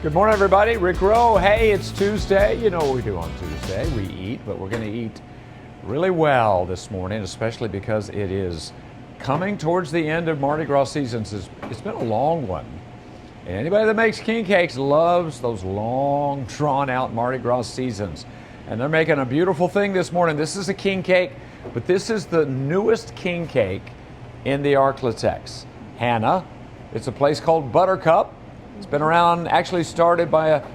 Good morning, everybody. Rick Rowe. Hey, it's Tuesday. You know what we do on Tuesday. We eat, but we're going to eat really well this morning, especially because it is coming towards the end of Mardi Gras season. It's been a long one. And anybody that makes king cakes loves those long, drawn-out Mardi Gras seasons. And they're making a beautiful thing this morning. This is a king cake, but this is the newest king cake in the Arklatex. Hannah, it's a place called Buttercup. It's been around, actually started by a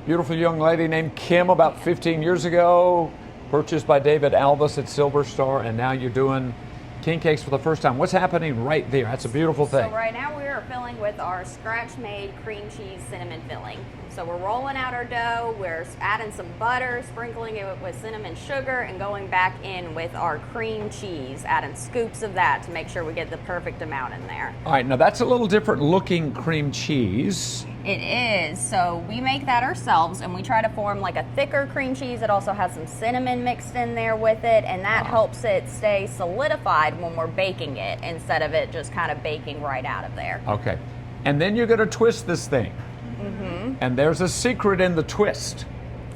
beautiful young lady named Kim about 15 years ago, purchased by David Albus at Silver Star, and now you're doing king cakes for the first time. What's happening right there? That's a beautiful thing. So right now we are filling with our scratch-made cream cheese cinnamon filling. So we're rolling out our dough, we're adding some butter, sprinkling it with cinnamon sugar, and going back in with our cream cheese, adding scoops of that to make sure we get the perfect amount in there. All right, now that's a little different looking cream cheese. It is. So we make that ourselves, and we try to form like a thicker cream cheese. It also has some cinnamon mixed in there with it, and that helps it stay solidified when we're baking it instead of it just kind of baking right out of there. Okay, and then you're going to twist this thing. Mm-hmm. And there's a secret in the twist.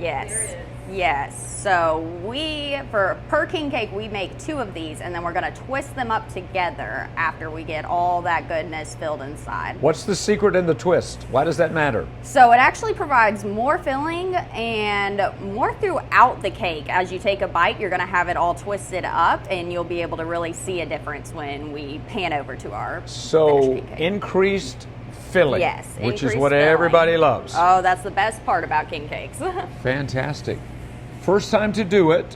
Yes. Yes. So per king cake, we make 2 of these, and then we're going to twist them up together after we get all that goodness filled inside. What's the secret in the twist? Why does that matter? So it actually provides more filling and more throughout the cake. As you take a bite, you're going to have it all twisted up, and you'll be able to really see a difference when we pan over to our So finished king cake. Increased filling. Yes, which is increased what filling. everybody loves. Oh, that's the best part about king cakes. Fantastic. First time to do it,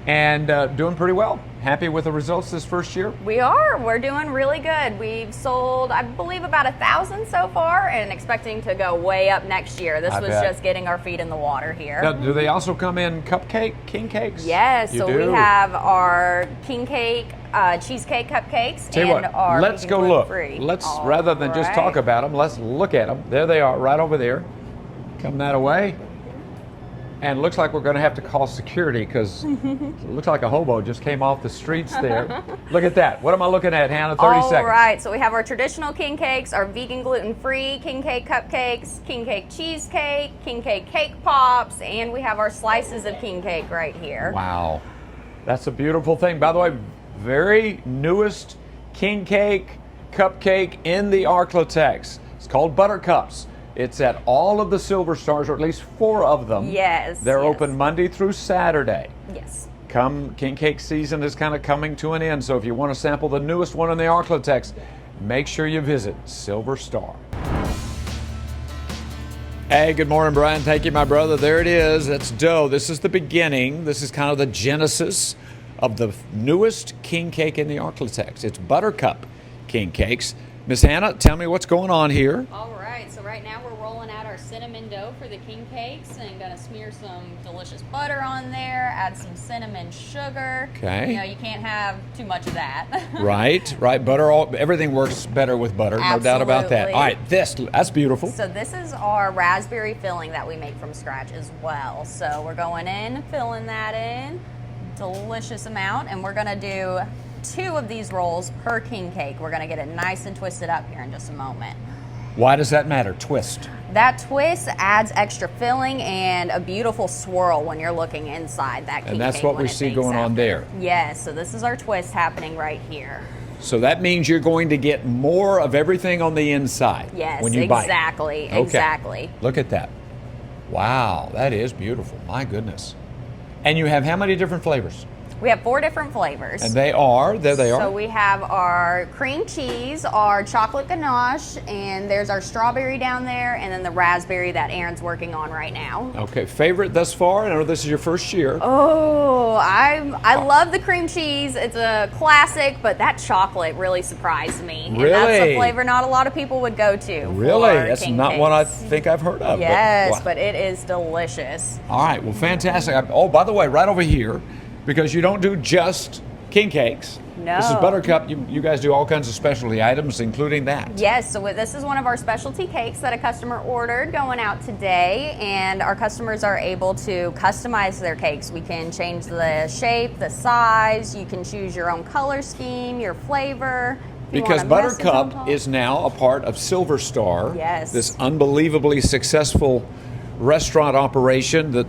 and doing pretty well. Happy with the results this first year? We are. We're doing really good. We've sold, I believe, about 1,000 so far, and expecting to go way up next year. This was just getting our feet in the water here. Now, do they also come in king cakes? Yes. You so do? we have our king cake, cheesecake cupcakes, Tell you and what, our let's go look. gluten-free. Let's, All rather than just talk right. about them, let's look at them. There they are, right over there. Come that away. And it looks like we're going to have to call security because it looks like a hobo just came off the streets there. Look at that. What am I looking at, Hannah? 30 seconds. All right. So we have our traditional king cakes, our vegan gluten-free king cake cupcakes, king cake cheesecake, king cake cake pops, and we have our slices of king cake right here. Wow. That's a beautiful thing. By the way, very newest king cake cupcake in the Arklatex. It's called Buttercups. It's at all of the Silver Stars, or at least 4 of them. Yes. They're yes. open Monday through Saturday. Yes. King cake season is kind of coming to an end, so if you want to sample the newest one in the Arklatex, make sure you visit Silver Star. Hey, good morning, Brian. Thank you, my brother. There it is. That's dough. This is the beginning. This is kind of the genesis of the newest king cake in the Arklatex. It's Buttercup king cakes. Miss Hannah, tell me what's going on here. All right, so right now we're rolling out our cinnamon dough for the king cakes and gonna smear some delicious butter on there, add some cinnamon sugar. Okay. You know, you can't have too much of that. Right. Butter, everything works better with butter, no doubt about that. Absolutely. All right, that's beautiful. So this is our raspberry filling that we make from scratch as well. So we're going in, filling that in, delicious amount, and we're gonna do 2 of these rolls per king cake. We're gonna get it nice and twisted up here in just a moment. Why does that matter? Twist. That twist adds extra filling and a beautiful swirl when you're looking inside that king cake. And that's what we see going on there. Yes, so this is our twist happening right here. So that means you're going to get more of everything on the inside. Yes, when you bite. exactly, Okay. exactly. Look at that. Wow, that is beautiful. My goodness. And you have how many different flavors? We have 4 different flavors. And there they are. So we have our cream cheese, our chocolate ganache, and there's our strawberry down there, and then the raspberry that Aaron's working on right now. Okay, favorite thus far? I know this is your first year. Oh, I love the cream cheese. It's a classic, but that chocolate really surprised me. Really? And that's a flavor not a lot of people would go to. Really? for That's king not one I cakes. think I've heard of. Yes, wow. but it is delicious. All right, well, fantastic. Oh, by the way, right over here, because you don't do just king cakes. No. This is Buttercup. You guys do all kinds of specialty items, including that. Yes, so this is one of our specialty cakes that a customer ordered going out today, and our customers are able to customize their cakes. We can change the shape, the size, you can choose your own color scheme, your flavor. If Because want a message on Buttercup top. is now a part of Silver Star. Yes. This unbelievably successful restaurant operation that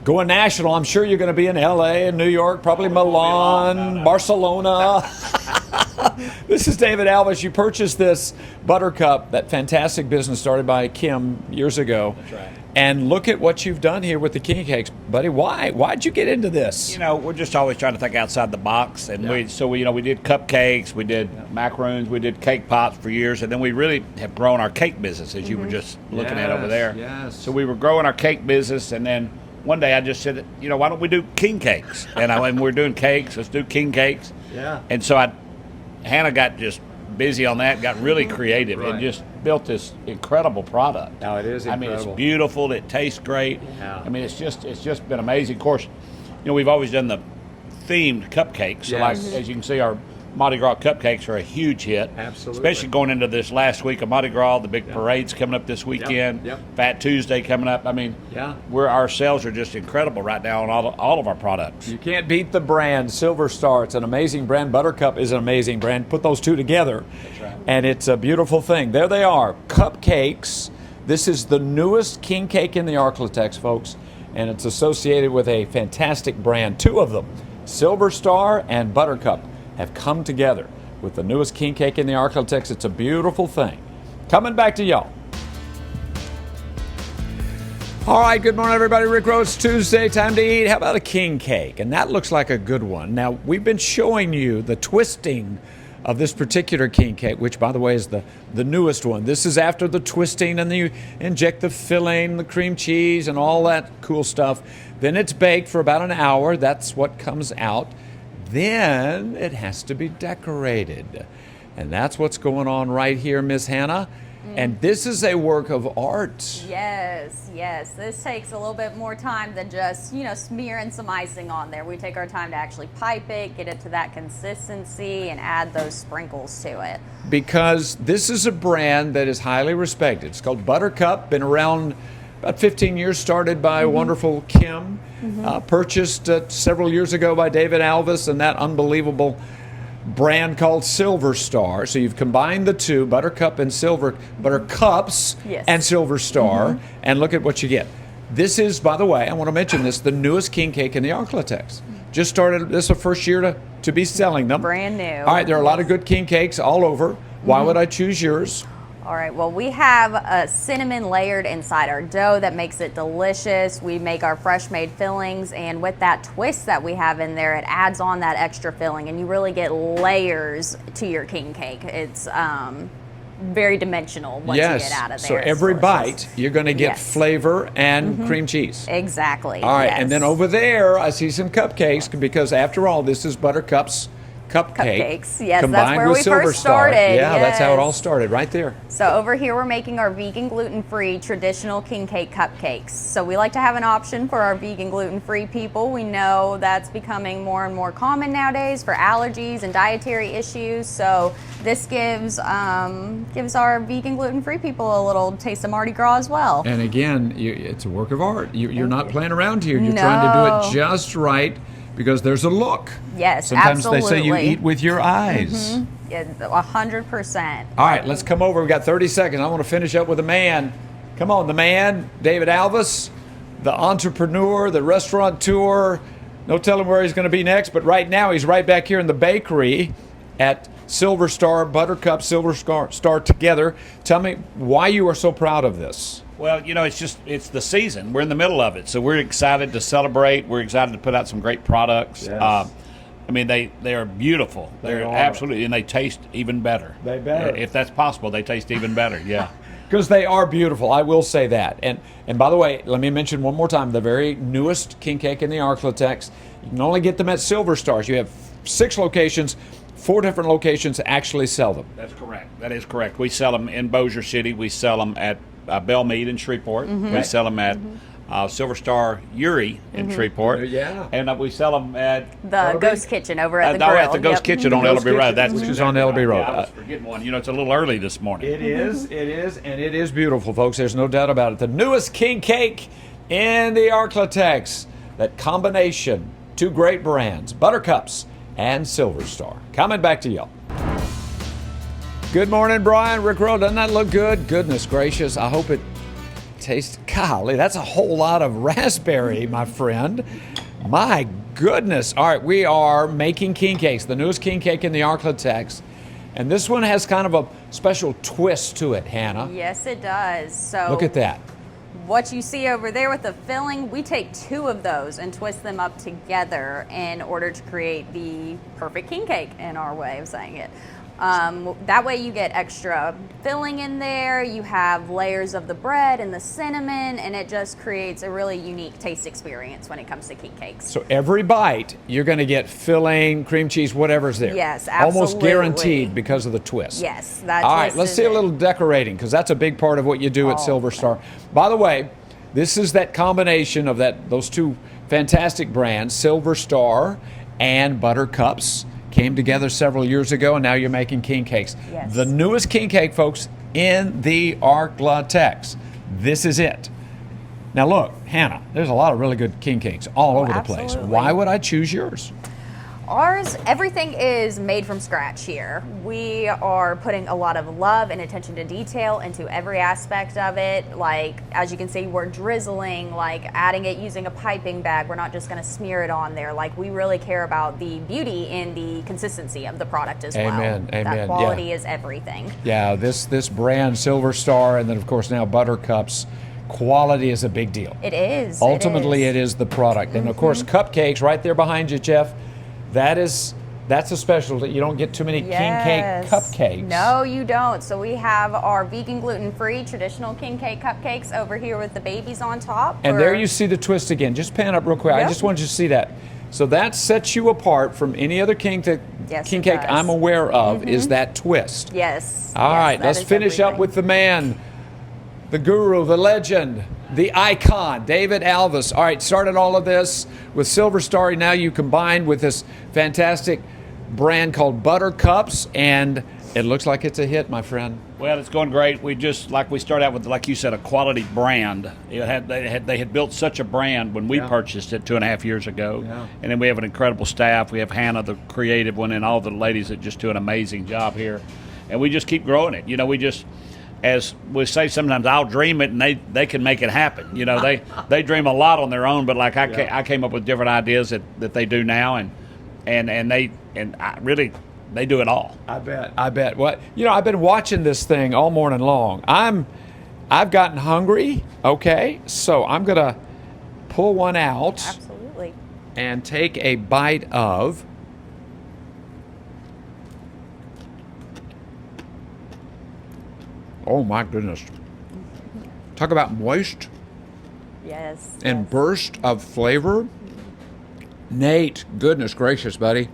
going national. I'm sure you're going to be in LA and New York, probably Milan, Barcelona. This is David Alvis. You purchased this Buttercup, that fantastic business started by Kim years ago. That's right. And look at what you've done here with the king cakes, buddy. Why'd you get into this? You know, we're just always trying to think outside the box, and we did cupcakes, we did macaroons, we did cake pops for years, and then we really have grown our cake business, as you were just looking at over there. Yes. So we were growing our cake business, and then one day I just said, why don't we do king cakes? And we're doing cakes, let's do king cakes. Yeah. And so Hannah got just busy on that, got really creative, Right. and just built this incredible product. Now it is I mean, incredible. it's beautiful. It tastes great. Yeah. I mean, it's just been amazing. Of course, we've always done the themed cupcakes. So like, Yes. as you can see, our Mardi Gras cupcakes are a huge hit. Absolutely. Especially going into this last week of Mardi Gras, the big parade's coming up this weekend. Yep. Fat Tuesday coming up. I mean, Yeah. our sales are just incredible right now on all of our products. You can't beat the brand Silver Star. It's an amazing brand. Buttercup is an amazing brand. Put those two together, That's right. and it's a beautiful thing. There they are, cupcakes. This is the newest king cake in the Arklatex, folks, and it's associated with a fantastic brand. Two of them, Silver Star and Buttercup, have come together with the newest king cake in the Arklatex. It's a beautiful thing. Coming back to y'all. All right, good morning, everybody. Rick Rhodes, Tuesday, time to eat. How about a king cake? And that looks like a good one. Now, we've been showing you the twisting of this particular king cake, which, by the way, is the newest one. This is after the twisting, and then you inject the filling, the cream cheese, and all that cool stuff. Then it's baked for about an hour. That's what comes out. Then it has to be decorated. And that's what's going on right here, Miss Hannah. And this is a work of art. Yes. This takes a little bit more time than just, smearing some icing on there. We take our time to actually pipe it, get it to that consistency, and add those sprinkles to it. Because this is a brand that is highly respected. It's called Buttercup, been around about 15 years, started by wonderful Kim, purchased several years ago by David Alvis and that unbelievable brand called Silver Star. So you've combined the two, Buttercup and Buttercups Yes. and Silver Star, and look at what you get. This is, by the way, I want to mention this, the newest king cake in the Arklatex. Just started, this is the first year to be selling them. Brand new. All right, there are a lot of good king cakes all over. Why would I choose yours? All right, well, we have a cinnamon layered inside our dough that makes it delicious. We make our fresh made fillings, and with that twist that we have in there, it adds on that extra filling, and you really get layers to your king cake. It's very dimensional once you get out of there. So It's every delicious. bite, you're going to get Yes. flavor and cream cheese. Exactly. All right, yes. and then over there, I see some cupcakes, because after all, this is Buttercup's cupcake. Cupcakes, yes, that's combined where with we Silver first Star. started, Yeah, that's how it all yes. started, right there. So over here we're making our vegan gluten-free traditional king cake cupcakes. So we like to have an option for our vegan gluten-free people. We know that's becoming more and more common nowadays for allergies and dietary issues. So this gives our vegan gluten-free people a little taste of Mardi Gras as well. And again, it's a work of art. You're not playing around here. You're trying to do No. it just right, because there's a look. Yes, Sometimes they say you absolutely. eat with your eyes. Yeah, 100%. All right, let's come over. We've got 30 seconds. I want to finish up with the man. Come on, the man, David Alvis, the entrepreneur, the restaurateur. No telling where he's going to be next, but right now he's right back here in the bakery at Silver Star, Buttercup, Silver Star together. Tell me why you are so proud of this. Well, it's the season. We're in the middle of it, so we're excited to celebrate. We're excited to put out some great products. Yes. I mean, they are beautiful. They're are. absolutely, and they taste even better. They better. If that's possible, they taste even better. Yeah. Because they are beautiful, I will say that. And by the way, let me mention one more time, the very newest king cake in the Arklatex. You can only get them at Silver Stars. You have 6 locations. 4 different locations actually sell them. That's correct. That is correct. We sell them in Bossier City. We sell them at Bellmead in Shreveport. We sell them at Silver Star Uri in Shreveport. Yeah. And we sell them at The Ghost Kitchen over at the grill. at the Ghost Kitchen on Ghost Ellerby Road. Kitchen, That's which is on Ellerby Road. Yeah, I was forgetting one. It's a little early this morning. It is, and it is beautiful, folks. There's no doubt about it. The newest king cake in the Arklatex. That combination, 2 great brands, Buttercups and Silver Star. Coming back to y'all. Good morning, Brian. Rick Roll, doesn't that look good? Goodness gracious, I hope it tastes, golly, that's a whole lot of raspberry, my friend. My goodness. All right, we are making king cakes, the newest king cake in the Arklatex. And this one has kind of a special twist to it, Hannah. Yes, it does. So Look at that. what you see over there with the filling, we take 2 of those and twist them up together in order to create the perfect king cake, in our way of saying it. That way you get extra filling in there, you have layers of the bread and the cinnamon, and it just creates a really unique taste experience when it comes to king cakes. So every bite, you're going to get filling, cream cheese, whatever's there. Yes, Almost absolutely. guaranteed because of the twist. Yes, that's all right, let's see a little decorating, because that's a big part of what you do at Silver Star. By the way, this is that combination of those 2 fantastic brands, Silver Star and Buttercups. Came together several years ago, and now you're making king cakes. Yes. The newest king cake, folks, in the Arklatex. This is it. Now look, Hannah, there's a lot of really good king cakes all over the place. Absolutely. Why would I choose yours? Ours, everything is made from scratch here. We are putting a lot of love and attention to detail into every aspect of it. Like, as you can see, we're drizzling, like adding it using a piping bag. We're not just gonna smear it on there. Like, we really care about the beauty and the consistency of the product as well. Amen, amen, That quality is everything. Yeah, this brand, Silver Star, and then of course now Buttercups, quality is a big deal. It is. Ultimately, it is the product. And of course, Cupcakes right there behind you, Jeff. That's a specialty. You don't get too many king cake cupcakes. No, you don't. So we have our vegan, gluten-free, traditional king cake cupcakes over here with the babies on top. And there you see the twist again. Just pan up real quick. Yep. I just wanted you to see that. So that sets you apart from any other king cake I'm aware of, is that twist. Yes. All right, let's finish up with the man, the guru, the legend, the icon, David Alvis. All right, started all of this with Silver Star. Now you combined with this fantastic brand called Buttercups, and it looks like it's a hit, my friend. Well, it's going great. We started out with, like you said, a quality brand. They had built such a brand when we purchased it 2.5 years ago. Yeah. And then we have an incredible staff. We have Hannah, the creative one, and all the ladies that just do an amazing job here. And we just keep growing it. You know, we just, as we say sometimes, I'll dream it and they can make it happen. You know, they dream a lot on their own, but like I came up with different ideas that they do now, and they do it all. I bet. Well, you know, I've been watching this thing all morning long. I've gotten hungry. Okay, so I'm gonna pull one out. Absolutely. And take a bite of. Oh my goodness. Talk about moist. Yes. And burst of flavor. Nate, goodness gracious, buddy.